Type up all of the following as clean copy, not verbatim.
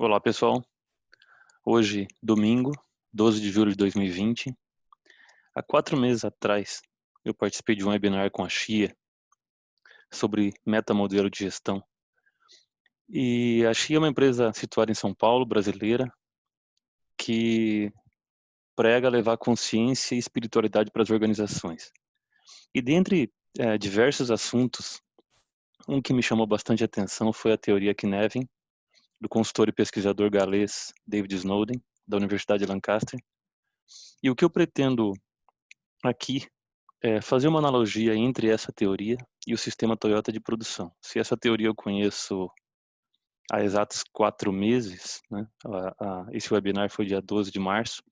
Olá, pessoal. Hoje, domingo, 12 de julho de 2020. Há 4 meses atrás, eu participei de um webinar com a Chia sobre metamodelo de gestão. E a Chia é uma empresa situada em São Paulo, brasileira, que prega levar consciência e espiritualidade para as organizações. E dentre diversos assuntos, um que me chamou bastante atenção foi a teoria Cynefin, do consultor e pesquisador galês David Snowden, da Universidade de Lancaster. E o que eu pretendo aqui fazer uma analogia entre essa teoria e o sistema Toyota de produção. Se essa teoria eu conheço há exatos 4 meses, né? Esse webinar foi dia 12 de março,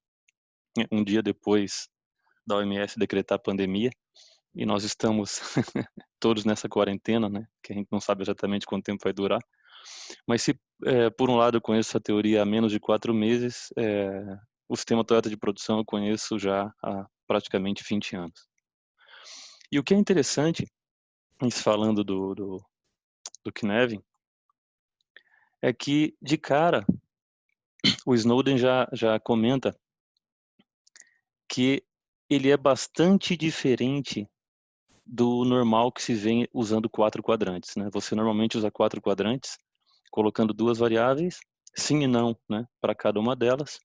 um dia depois da OMS decretar a pandemia, e nós estamos todos nessa quarentena, né? Que a gente não sabe exatamente quanto tempo vai durar. Mas se, por um lado, eu conheço essa teoria há menos de 4 meses, o sistema Toyota de produção eu conheço já há praticamente 20 anos. E o que é interessante, isso falando do Cynefin, é que, de cara, o Snowden já comenta que ele é bastante diferente do normal que se vem usando 4 quadrantes, né. Você normalmente usa 4 quadrantes, colocando 2 variáveis, sim e não, né, para cada uma delas,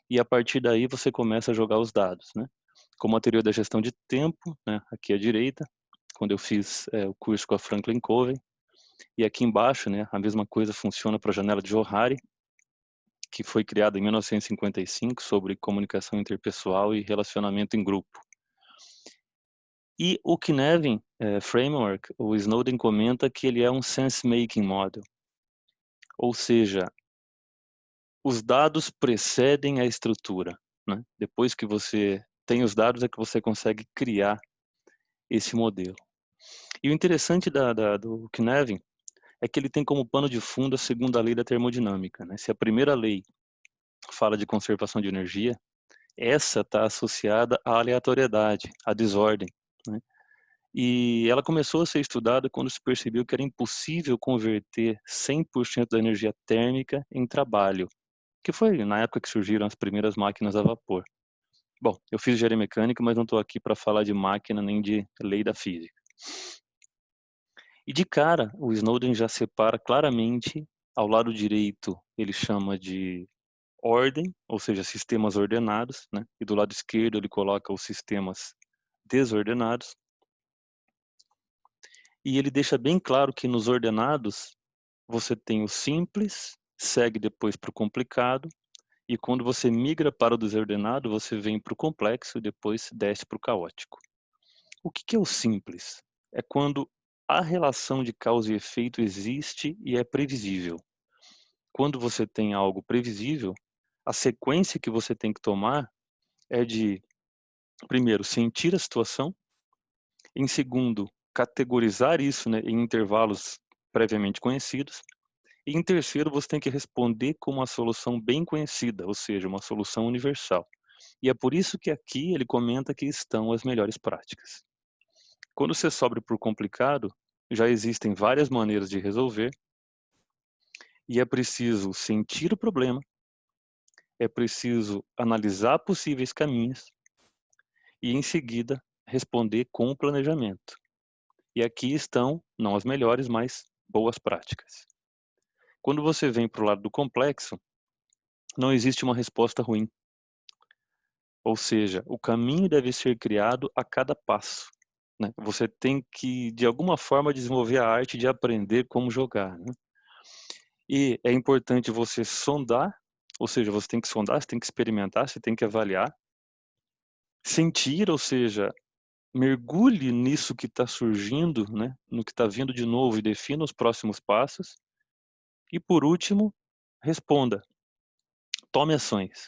e a partir daí você começa a jogar os dados, né. Como a teoria da gestão de tempo, né, aqui à direita, quando eu fiz, o curso com a Franklin Covey, e aqui embaixo, né, a mesma coisa funciona para a janela de Johari, que foi criada em 1955 sobre comunicação interpessoal e relacionamento em grupo. E o Cynefin Framework, o Snowden comenta que ele é um sense-making model, ou seja, os dados precedem a estrutura, né? Depois que você tem os dados é que você consegue criar esse modelo. E o interessante do Cynefin é que ele tem como pano de fundo a segunda lei da termodinâmica, né? Se a primeira lei fala de conservação de energia, essa está associada à aleatoriedade, à desordem, né. E ela começou a ser estudada quando se percebeu que era impossível converter 100% da energia térmica em trabalho, que foi na época que surgiram as primeiras máquinas a vapor. Bom, eu fiz engenharia mecânica, mas não estou aqui para falar de máquina nem de lei da física. E de cara, o Snowden já separa claramente, ao lado direito ele chama de ordem, ou seja, sistemas ordenados, né? E do lado esquerdo ele coloca os sistemas desordenados. E ele deixa bem claro que nos ordenados você tem o simples, segue depois para o complicado, e quando você migra para o desordenado, você vem para o complexo e depois desce para o caótico. O que é o simples? É quando a relação de causa e efeito existe e é previsível. Quando você tem algo previsível, a sequência que você tem que tomar é de, primeiro, sentir a situação, em segundo, categorizar isso, né, em intervalos previamente conhecidos, e em terceiro, você tem que responder com uma solução bem conhecida, ou seja, uma solução universal. E é por isso que aqui ele comenta que estão as melhores práticas. Quando você sobe por complicado, já existem várias maneiras de resolver, e é preciso sentir o problema, é preciso analisar possíveis caminhos e, em seguida, responder com o planejamento. E aqui estão, não as melhores, mas boas práticas. Quando você vem para o lado do complexo, não existe uma resposta ruim. Ou seja, o caminho deve ser criado a cada passo, né. Você tem que, de alguma forma, desenvolver a arte de aprender como jogar, né. E é importante você sondar, ou seja, você tem que sondar, você tem que experimentar, você tem que avaliar. Sentir, ou seja, mergulhe nisso que está surgindo, né, no que está vindo de novo e defina os próximos passos. E por último, responda, tome ações.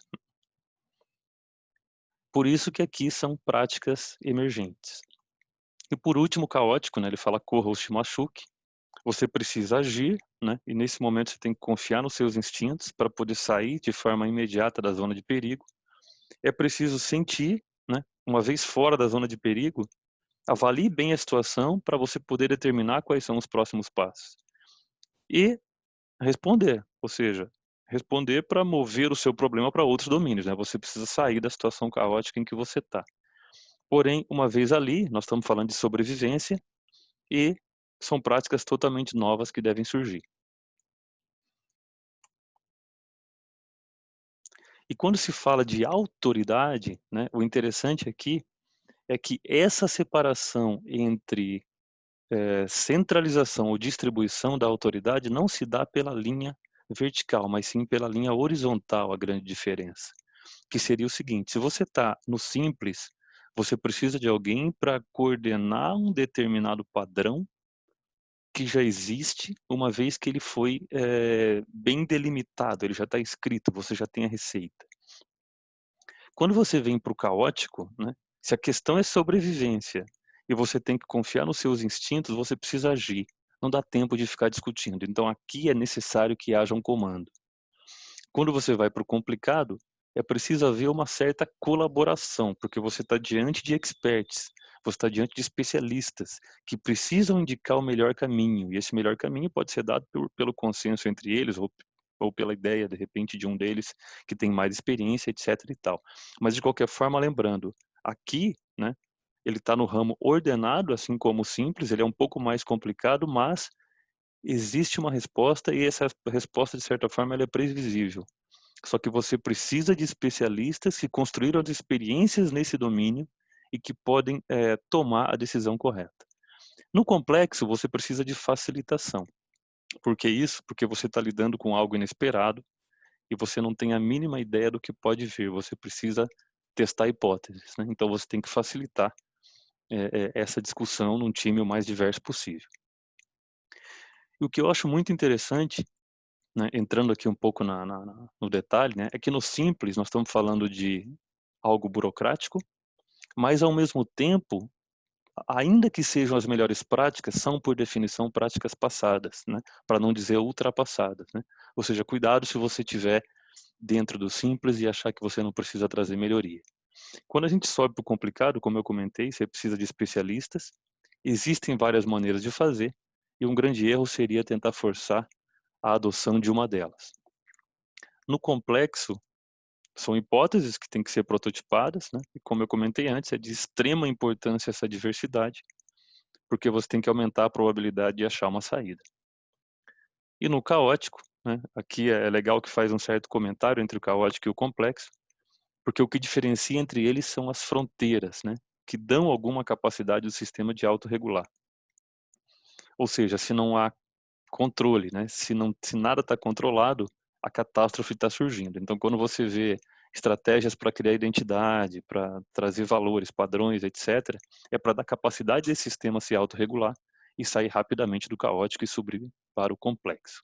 Por isso que aqui são práticas emergentes. E por último, caótico, né, ele fala corra ou se machuque. Você precisa agir, né, e nesse momento você tem que confiar nos seus instintos para poder sair de forma imediata da zona de perigo. É preciso sentir, né, uma vez fora da zona de perigo, avalie bem a situação para você poder determinar quais são os próximos passos. E responder, ou seja, responder para mover o seu problema para outros domínios, né? Você precisa sair da situação caótica em que você está. Porém, uma vez ali, nós estamos falando de sobrevivência e são práticas totalmente novas que devem surgir. E quando se fala de autoridade, né, o interessante aqui é que essa separação entre centralização ou distribuição da autoridade não se dá pela linha vertical, mas sim pela linha horizontal, a grande diferença. Que seria o seguinte: se você está no simples, você precisa de alguém para coordenar um determinado padrão que já existe, uma vez que ele foi bem delimitado, ele já está escrito, você já tem a receita. Quando você vem para o caótico, né, se a questão é sobrevivência e você tem que confiar nos seus instintos, você precisa agir. Não dá tempo de ficar discutindo. Então aqui é necessário que haja um comando. Quando você vai para o complicado, é preciso haver uma certa colaboração, porque você está diante de experts, você está diante de especialistas que precisam indicar o melhor caminho, e esse melhor caminho pode ser dado pelo consenso entre eles, ou pela ideia, de repente, de um deles que tem mais experiência, etc. e tal. Mas, de qualquer forma, lembrando, aqui, né, ele está no ramo ordenado, assim como o simples, ele é um pouco mais complicado, mas existe uma resposta e essa resposta, de certa forma, ela é previsível. Só que você precisa de especialistas que construíram as experiências nesse domínio e que podem tomar a decisão correta. No complexo, você precisa de facilitação. Por que isso? Porque você está lidando com algo inesperado e você não tem a mínima ideia do que pode vir. Você precisa testar hipóteses, né? Então você tem que facilitar essa discussão num time o mais diverso possível. E o que eu acho muito interessante, né, entrando aqui um pouco no detalhe, né, é que no simples nós estamos falando de algo burocrático, mas ao mesmo tempo, ainda que sejam as melhores práticas, são por definição práticas passadas, né, para não dizer ultrapassadas, né? Ou seja, cuidado se você tiver dentro do simples e achar que você não precisa trazer melhoria. Quando a gente sobe para o complicado, como eu comentei, você precisa de especialistas, existem várias maneiras de fazer, e um grande erro seria tentar forçar a adoção de uma delas. No complexo, são hipóteses que têm que ser prototipadas, né? E como eu comentei antes, é de extrema importância essa diversidade, porque você tem que aumentar a probabilidade de achar uma saída. E no caótico, né? Aqui é legal que faz um certo comentário entre o caótico e o complexo, porque o que diferencia entre eles são as fronteiras, né? Que dão alguma capacidade do sistema de autorregular. Ou seja, se não há controle, né? Se nada está controlado, a catástrofe está surgindo. Então, quando você vê estratégias para criar identidade, para trazer valores, padrões, etc., é para dar capacidade desse sistema se autorregular e sair rapidamente do caótico e subir para o complexo.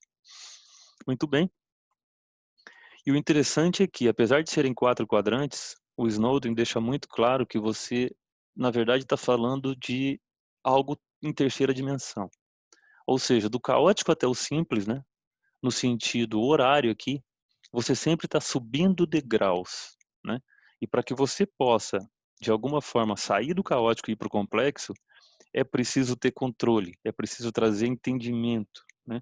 Muito bem. E o interessante é que, apesar de serem 4 quadrantes, o Snowden deixa muito claro que você, na verdade, está falando de algo em terceira dimensão. Ou seja, do caótico até o simples, né? No sentido horário aqui, você sempre está subindo degraus, né? E para que você possa, de alguma forma, sair do caótico e ir para o complexo, é preciso ter controle, é preciso trazer entendimento, né?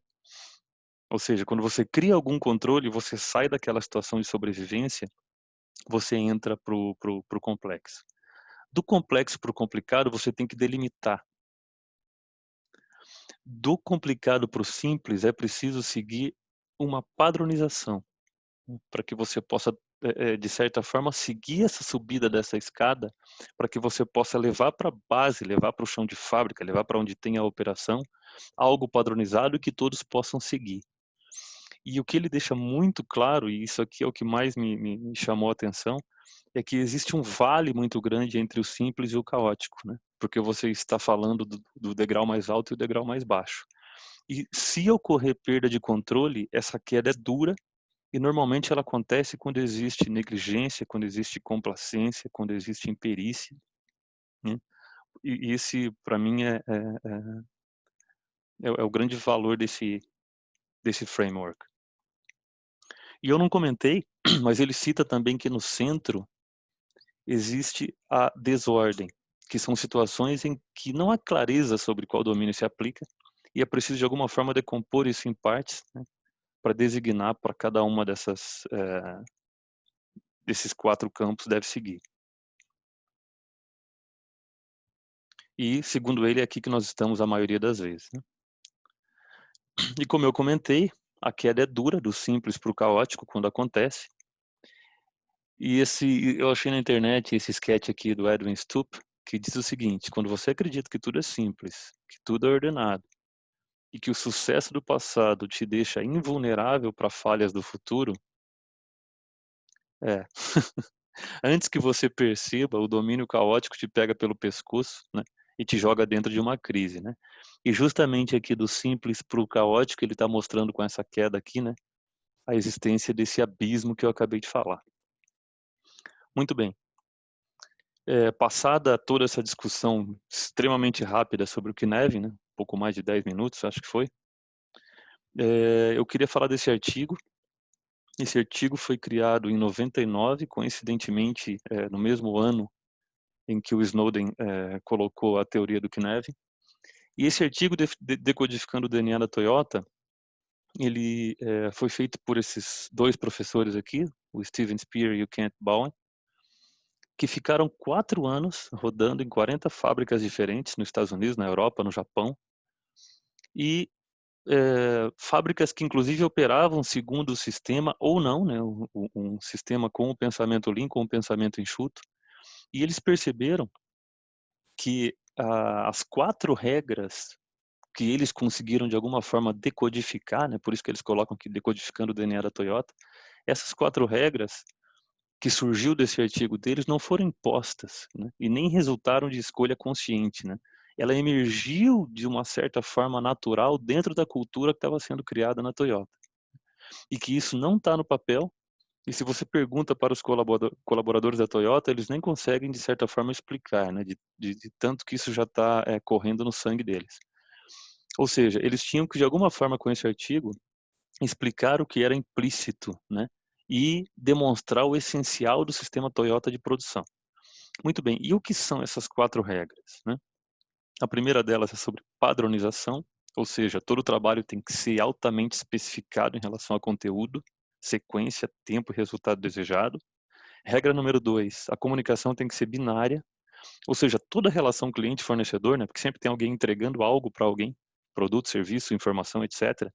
Ou seja, quando você cria algum controle, você sai daquela situação de sobrevivência, você entra pro complexo. Do complexo para o complicado, você tem que delimitar. Do complicado para o simples, é preciso seguir uma padronização, para que você possa, de certa forma, seguir essa subida dessa escada, para que você possa levar para a base, levar para o chão de fábrica, levar para onde tem a operação, algo padronizado que todos possam seguir. E o que ele deixa muito claro, e isso aqui é o que mais me chamou a atenção, é que existe um vale muito grande entre o simples e o caótico, né? Porque você está falando do degrau mais alto e o degrau mais baixo. E se ocorrer perda de controle, essa queda é dura e normalmente ela acontece quando existe negligência, quando existe complacência, quando existe imperícia, né? E esse, para mim, é o grande valor desse framework. E eu não comentei, mas ele cita também que no centro existe a desordem, que são situações em que não há clareza sobre qual domínio se aplica e é preciso de alguma forma decompor isso em partes, né, para designar para cada uma desses 4 campos deve seguir. E, segundo ele, é aqui que nós estamos a maioria das vezes, né. E como eu comentei, a queda é dura do simples para o caótico quando acontece. E eu achei na internet esse sketch aqui do Edwin Stoop, que diz o seguinte: quando você acredita que tudo é simples, que tudo é ordenado, e que o sucesso do passado te deixa invulnerável para falhas do futuro, é, antes que você perceba, o domínio caótico te pega pelo pescoço, né, e te joga dentro de uma crise, né. E justamente aqui do simples para o caótico, ele está mostrando com essa queda aqui, né, a existência desse abismo que eu acabei de falar. Muito bem. Passada toda essa discussão extremamente rápida sobre o Cynefin, né, pouco mais de 10 minutos, acho que foi, eu queria falar desse artigo. Esse artigo foi criado em 99, coincidentemente, no mesmo ano em que o Snowden, colocou a teoria do Cynefin. E esse artigo decodificando o DNA da Toyota, ele, foi feito por esses 2 professores aqui, o Steven Spear e o Kent Bowen, que ficaram 4 anos rodando em 40 fábricas diferentes nos Estados Unidos, na Europa, no Japão, e, fábricas que inclusive operavam segundo o sistema ou não, né, um sistema com o pensamento Lean, com o pensamento enxuto, e eles perceberam que as 4 regras que eles conseguiram de alguma forma decodificar, né, por isso que eles colocam aqui decodificando o DNA da Toyota, essas 4 regras que surgiu desse artigo deles não foram impostas, né, e nem resultaram de escolha consciente, né. Ela emergiu de uma certa forma natural dentro da cultura que estava sendo criada na Toyota. E que isso não está no papel, e se você pergunta para os colaboradores da Toyota, eles nem conseguem de certa forma explicar, né, de tanto que isso já está correndo no sangue deles. Ou seja, eles tinham que de alguma forma com esse artigo, explicar o que era implícito, né, e demonstrar o essencial do sistema Toyota de produção. Muito bem, e o que são essas 4 regras, né? A primeira delas é sobre padronização, ou seja, todo o trabalho tem que ser altamente especificado em relação a conteúdo, sequência, tempo e resultado desejado. Regra número 2, a comunicação tem que ser binária, ou seja, toda relação cliente-fornecedor, né, porque sempre tem alguém entregando algo para alguém, produto, serviço, informação, etc.,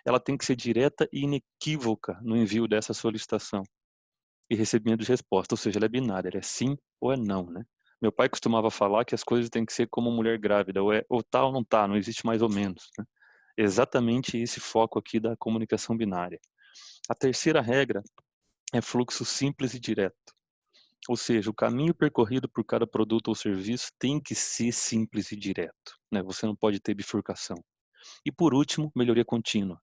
ela tem que ser direta e inequívoca no envio dessa solicitação e recebimento de resposta, ou seja, ela é binária, ela é sim ou é não, né. Meu pai costumava falar que as coisas têm que ser como mulher grávida, ou tá ou não tá, não existe mais ou menos, né. Exatamente esse foco aqui da comunicação binária. A terceira regra é fluxo simples e direto, ou seja, o caminho percorrido por cada produto ou serviço tem que ser simples e direto, né, você não pode ter bifurcação. E por último, melhoria contínua.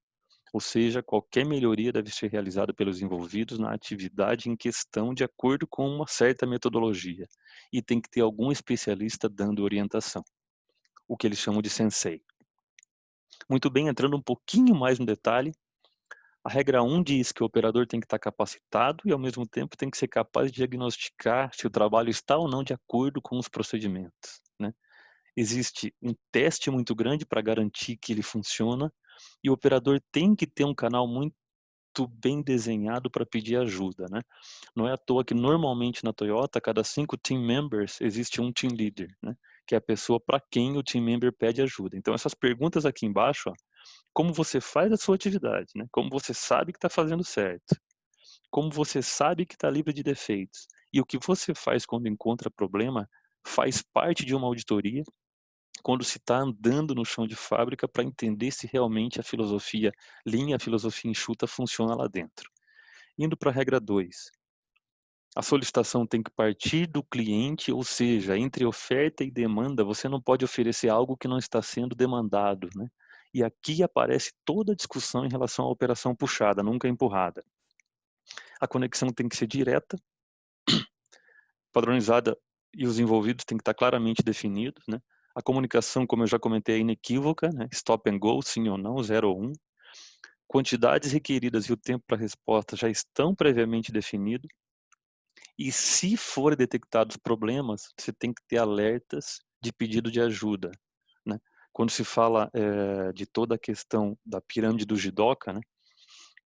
Ou seja, qualquer melhoria deve ser realizada pelos envolvidos na atividade em questão de acordo com uma certa metodologia, e tem que ter algum especialista dando orientação, o que eles chamam de sensei. Muito bem, entrando um pouquinho mais no detalhe, a regra 1 diz que o operador tem que estar capacitado e ao mesmo tempo tem que ser capaz de diagnosticar se o trabalho está ou não de acordo com os procedimentos, né. Existe um teste muito grande para garantir que ele funciona, e o operador tem que ter um canal muito bem desenhado para pedir ajuda, né. Não é à toa que normalmente na Toyota, a cada 5 team members existe um team leader, né, que é a pessoa para quem o team member pede ajuda. Então essas perguntas aqui embaixo, ó, como você faz a sua atividade, né, como você sabe que está fazendo certo, como você sabe que está livre de defeitos, e o que você faz quando encontra problema, faz parte de uma auditoria quando se está andando no chão de fábrica para entender se realmente a filosofia Lean, a filosofia enxuta funciona lá dentro. Indo para a regra 2, a solicitação tem que partir do cliente, ou seja, entre oferta e demanda, você não pode oferecer algo que não está sendo demandado, né. E aqui aparece toda a discussão em relação à operação puxada, nunca empurrada. A conexão tem que ser direta, padronizada, e os envolvidos têm que estar claramente definidos, né. A comunicação, como eu já comentei, é inequívoca, né, stop and go, sim ou não, 0 ou 1. Quantidades requeridas e o tempo para resposta já estão previamente definidos. E se for detectados problemas, você tem que ter alertas de pedido de ajuda, né. Quando se fala, de toda a questão da pirâmide do Jidoka, né,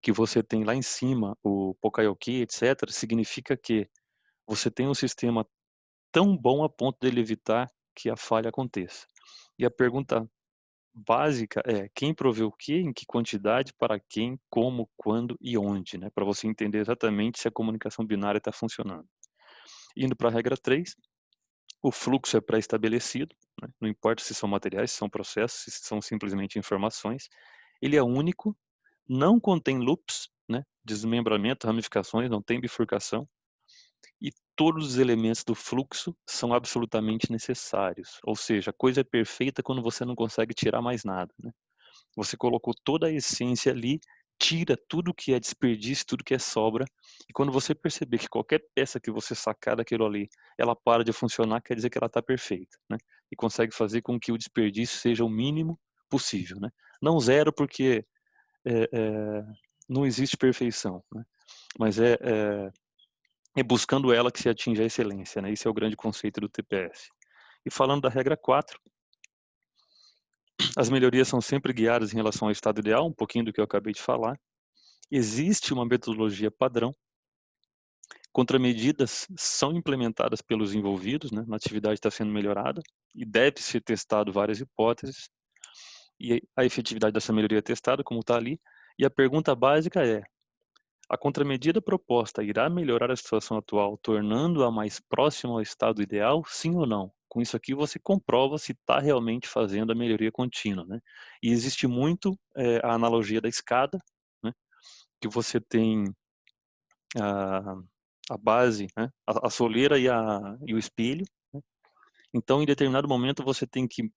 que você tem lá em cima o Pokayoke, etc., significa que você tem um sistema tão bom a ponto dele evitar que a falha aconteça. E a pergunta básica é: quem proveu o quê, em que quantidade, para quem, como, quando e onde, né? Para você entender exatamente se a comunicação binária está funcionando. Indo para a regra 3, o fluxo é pré-estabelecido, né? Não importa se são materiais, se são processos, se são simplesmente informações. Ele é único, não contém loops, né? Desmembramento, ramificações, não tem bifurcação. E todos os elementos do fluxo são absolutamente necessários. Ou seja, a coisa é perfeita quando você não consegue tirar mais nada, né? Você colocou toda a essência ali, tira tudo que é desperdício, tudo que é sobra, e quando você perceber que qualquer peça que você sacar daquilo ali, ela para de funcionar, quer dizer que ela está perfeita, né? E consegue fazer com que o desperdício seja o mínimo possível, né? Não zero, porque é, é, não existe perfeição, né? Mas é buscando ela que se atinge a excelência, né? Esse é o grande conceito do TPS. E falando da regra 4, as melhorias são sempre guiadas em relação ao estado ideal, um pouquinho do que eu acabei de falar. Existe uma metodologia padrão. Contramedidas são implementadas pelos envolvidos, né? A atividade está sendo melhorada e deve ser testado várias hipóteses. E a efetividade dessa melhoria é testada, como está ali. E a pergunta básica é: a contramedida proposta irá melhorar a situação atual, tornando-a mais próxima ao estado ideal, sim ou não? Com isso aqui você comprova se está realmente fazendo a melhoria contínua, né? E existe muito a analogia da escada, né? Que você tem a, a base, né? A soleira e o espelho, né? Então, em determinado momento, você tem que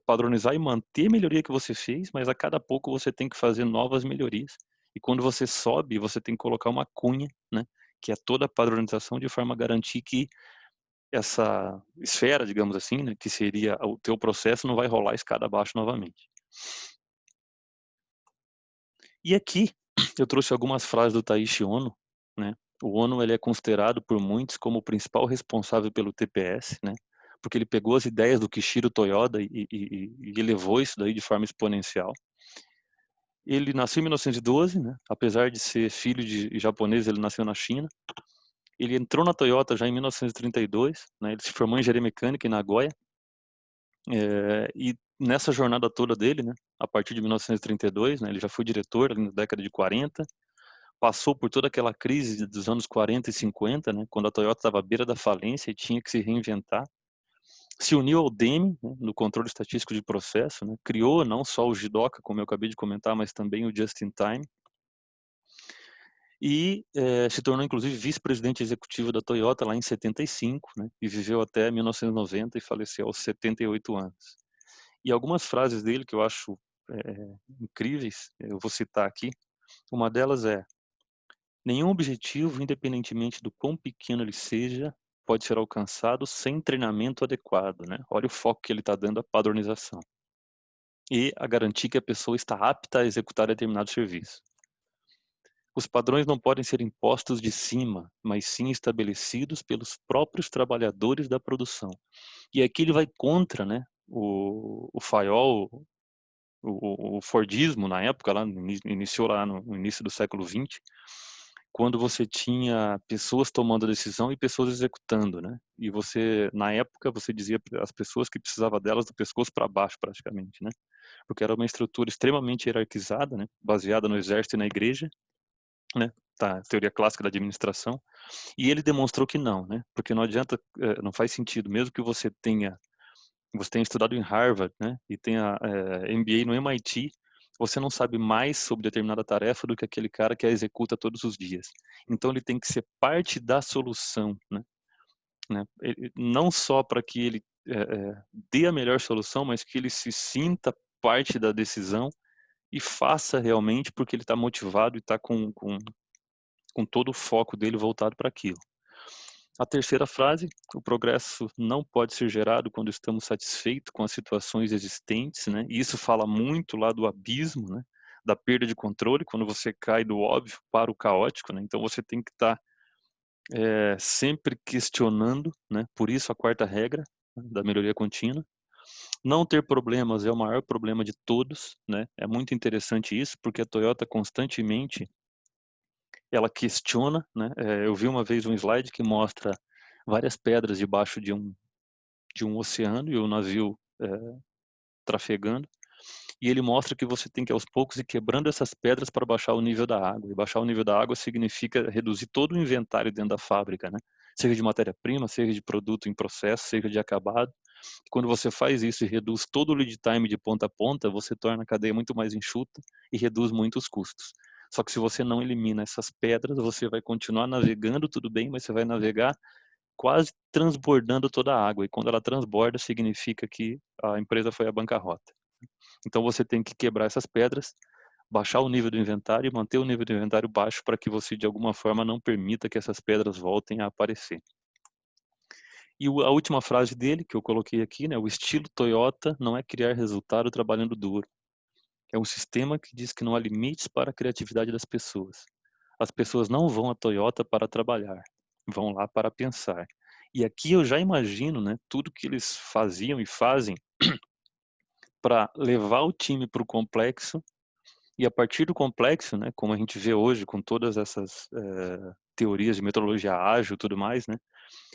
padronizar e manter a melhoria que você fez, mas a cada pouco você tem que fazer novas melhorias. E quando você sobe, você tem que colocar uma cunha, né? Que é toda a padronização de forma a garantir que essa esfera, digamos assim, né? Que seria o teu processo, não vai rolar escada abaixo novamente. E aqui eu trouxe algumas frases do Taishi Ono, né? O Ono, ele é considerado por muitos como o principal responsável pelo TPS, né? Porque ele pegou as ideias do Kishiro Toyoda e elevou isso daí de forma exponencial. Ele nasceu em 1912, né? Apesar de ser filho de japonês, ele nasceu na China. Ele entrou na Toyota já em 1932, né? Ele se formou em engenharia mecânica em Nagoya. E nessa jornada toda dele, né? A partir de 1932, né? Ele já foi diretor ali na década de 40, passou por toda aquela crise dos anos 40 e 50, né? Quando a Toyota estava à beira da falência e tinha que se reinventar. Se uniu ao DEME, né, no controle estatístico de processo, né, criou não só o JIDOCA, como eu acabei de comentar, mas também o Just in Time, e se tornou inclusive vice-presidente executivo da Toyota lá em 75, né, e viveu até 1990 e faleceu aos 78 anos. E algumas frases dele que eu acho incríveis, eu vou citar aqui. Uma delas é: nenhum objetivo, independentemente do quão pequeno ele seja, pode ser alcançado sem treinamento adequado, né? Olha o foco que ele está dando à padronização. E a garantir que a pessoa está apta a executar determinado serviço. Os padrões não podem ser impostos de cima, mas sim estabelecidos pelos próprios trabalhadores da produção. E aqui ele vai contra, né, o Fayol, o Fordismo na época, lá iniciou lá no início do século XX, quando você tinha pessoas tomando a decisão e pessoas executando, né? E você, na época, você dizia para as pessoas que precisava delas do pescoço para baixo, praticamente, né? Porque era uma estrutura extremamente hierarquizada, né? Baseada no exército e na igreja, né? Tá, teoria clássica da administração. E ele demonstrou que não, né? Porque não adianta, não faz sentido, mesmo que você tenha estudado em Harvard, né? E tenha MBA no MIT, você não sabe mais sobre determinada tarefa do que aquele cara que a executa todos os dias. Então ele tem que ser parte da solução, né? Não só para que ele dê a melhor solução, mas que ele se sinta parte da decisão e faça realmente porque ele está motivado e está com todo o foco dele voltado para aquilo. A terceira frase: o progresso não pode ser gerado quando estamos satisfeitos com as situações existentes, né? E isso fala muito lá do abismo, né? Da perda de controle, quando você cai do óbvio para o caótico, né? Então você tem que estar sempre questionando, né? Por isso a quarta regra, né, da melhoria contínua. Não ter problemas é o maior problema de todos, né? É muito interessante isso, porque a Toyota constantemente ela questiona, né, eu vi uma vez um slide que mostra várias pedras debaixo de um oceano e o navio, trafegando, e ele mostra que você tem que aos poucos ir quebrando essas pedras para baixar o nível da água, e baixar o nível da água significa reduzir todo o inventário dentro da fábrica, né, seja de matéria-prima, seja de produto em processo, seja de acabado. Quando você faz isso e reduz todo o lead time de ponta a ponta, você torna a cadeia muito mais enxuta e reduz muito os custos. Só que se você não elimina essas pedras, você vai continuar navegando, tudo bem, mas você vai navegar quase transbordando toda a água. E quando ela transborda, significa que a empresa foi à bancarrota. Então você tem que quebrar essas pedras, baixar o nível do inventário e manter o nível do inventário baixo para que você, de alguma forma, não permita que essas pedras voltem a aparecer. E a última frase dele, que eu coloquei aqui, né, o estilo Toyota não é criar resultado trabalhando duro. É um sistema que diz que não há limites para a criatividade das pessoas. As pessoas não vão à Toyota para trabalhar, vão lá para pensar. E aqui eu já imagino, né, tudo que eles faziam e fazem para levar o time para o complexo e a partir do complexo, né, como a gente vê hoje com todas essas teorias de metodologia ágil e tudo mais, né,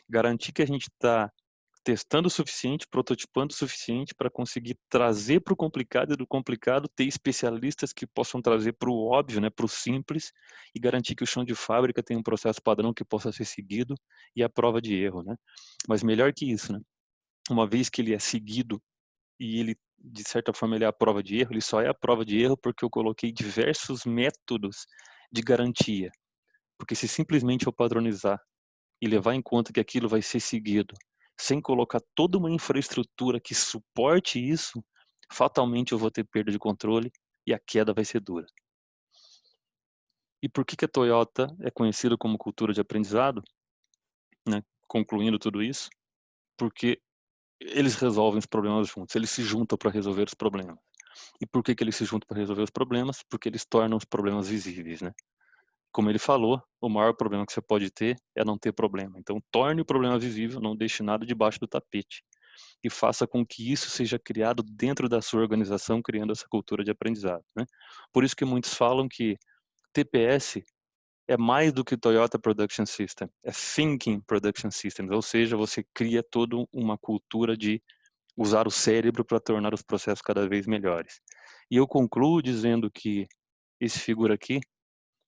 garantir que a gente está testando o suficiente, prototipando o suficiente para conseguir trazer para o complicado e do complicado ter especialistas que possam trazer para o óbvio, né, para o simples e garantir que o chão de fábrica tem um processo padrão que possa ser seguido e a prova de erro, né? Mas melhor que isso, né? Uma vez que ele é seguido e ele de certa forma ele é a prova de erro, ele só é a prova de erro porque eu coloquei diversos métodos de garantia. Porque se simplesmente eu padronizar e levar em conta que aquilo vai ser seguido, sem colocar toda uma infraestrutura que suporte isso, fatalmente eu vou ter perda de controle e a queda vai ser dura. E por que a Toyota é conhecida como cultura de aprendizado, né? Concluindo tudo isso, porque eles resolvem os problemas juntos, eles se juntam para resolver os problemas. E por que eles se juntam para resolver os problemas? Porque eles tornam os problemas visíveis, né? Como ele falou, o maior problema que você pode ter é não ter problema. Então, torne o problema visível, não deixe nada debaixo do tapete. E faça com que isso seja criado dentro da sua organização, criando essa cultura de aprendizado, né? Por isso que muitos falam que TPS é mais do que Toyota Production System, é Thinking Production Systems, ou seja, você cria toda uma cultura de usar o cérebro para tornar os processos cada vez melhores. E eu concluo dizendo que esse figura aqui,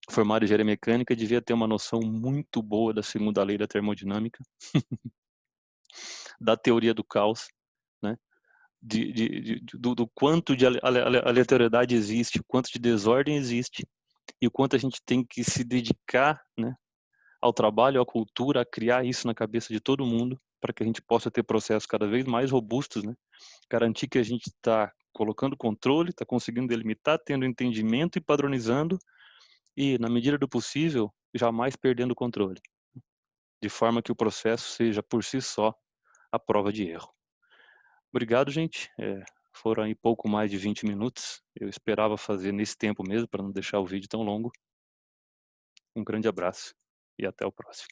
formado em engenharia mecânica, devia ter uma noção muito boa da segunda lei da termodinâmica, da teoria do caos, né? Do quanto de aleatoriedade existe, o quanto de desordem existe e o quanto a gente tem que se dedicar, né, ao trabalho, à cultura, a criar isso na cabeça de todo mundo para que a gente possa ter processos cada vez mais robustos, né? Garantir que a gente está colocando controle, está conseguindo delimitar, tendo entendimento e padronizando e, na medida do possível, jamais perdendo o controle, de forma que o processo seja por si só a prova de erro. Obrigado, gente. Foram aí pouco mais de 20 minutos. Eu esperava fazer nesse tempo mesmo, para não deixar o vídeo tão longo. Um grande abraço e até o próximo.